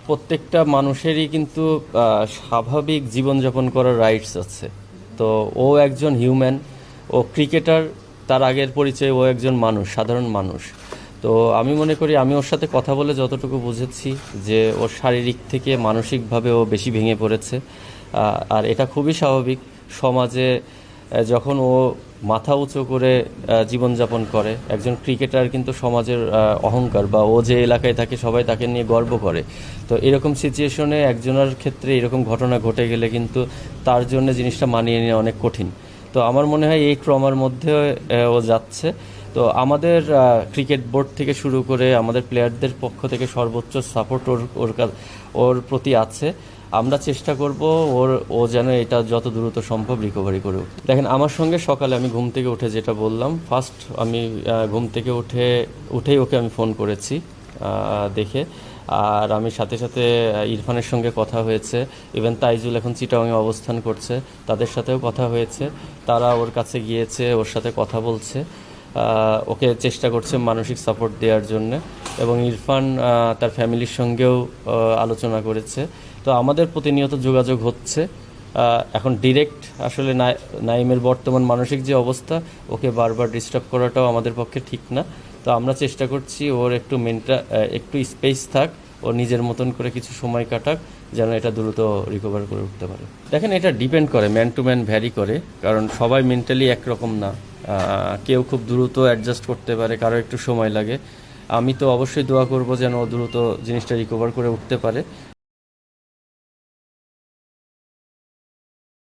প্রত্যেকটা মানুষেরই কিন্তু স্বাভাবিক জীবনযাপন করার রাইটস আছে। তো ও একজন হিউম্যান, ও ক্রিকেটার, তার আগের পরিচয় ও একজন মানুষ, সাধারণ মানুষ। তো আমি মনে করি আমি ওর সাথে কথা বলে যতটুকু বুঝেছি যে ওর শারীরিক থেকে মানসিকভাবে ও বেশি ভেঙে পড়েছে। আর এটা খুবই স্বাভাবিক। সমাজে যখন ও মাথা উঁচু করে জীবনযাপন করে, একজন ক্রিকেটার কিন্তু সমাজের অহংকার, বা ও যে এলাকায় থাকে সবাই তাকে নিয়ে গর্ব করে। তো এরকম সিচুয়েশনে একজনের ক্ষেত্রে এরকম ঘটনা ঘটে গেলে কিন্তু তার জন্য জিনিসটা মানিয়ে নেওয়া অনেক কঠিন। তো আমার মনে হয় এই ট্রমার মধ্যে ও যাচ্ছে। তো আমাদের ক্রিকেট বোর্ড থেকে শুরু করে আমাদের প্লেয়ারদের পক্ষ থেকে সর্বোচ্চ সাপোর্ট ওর প্রতি আছে। আমরা চেষ্টা করব ও যেন এটা যত দ্রুত সম্ভব রিকভারি করে উঠতে। দেখেন, আমার সঙ্গে সকালে আমি ঘুম থেকে উঠে যেটা বললাম, ফার্স্ট আমি ঘুম থেকে উঠেই ওকে আমি ফোন করেছি দেখে। আর আমি সাথে সাথে ইরফানের সঙ্গে কথা হয়েছে। ইভেন তাইজুল এখন চিটাগাংয়ে অবস্থান করছে, তাদের সাথেও কথা হয়েছে। তারা ওর কাছে গিয়েছে, ওর সাথে কথা বলছে, ওকে চেষ্টা করছে মানসিক সাপোর্ট দেওয়ার জন্য। এবং ইরফান তার ফ্যামিলির সঙ্গেও আলোচনা করেছে। তো আমাদের প্রতিনিয়ত যোগাযোগ হচ্ছে। এখন ডিরেক্ট আসলে নাইমের বর্তমান মানসিক যে অবস্থা, ওকে বারবার ডিস্টার্ব করাটাও আমাদের পক্ষে ঠিক না। তো আমরা চেষ্টা করছি ওর একটু স্পেস থাক, ও নিজের মতন করে কিছু সময় কাটাক, যেন এটা দ্রুত রিকভার করে উঠতে পারে। দেখেন, এটা ডিপেন্ড করে, ম্যান টু ম্যান ভ্যারি করে, কারণ সবাই মেন্টালি একরকম না। কেউ খুব দ্রুত অ্যাডজাস্ট করতে পারে, কারো একটু সময় লাগে। আমি তো অবশ্যই দোয়া করব যেন ও দ্রুত জিনিসটা রিকভার করে উঠতে পারে।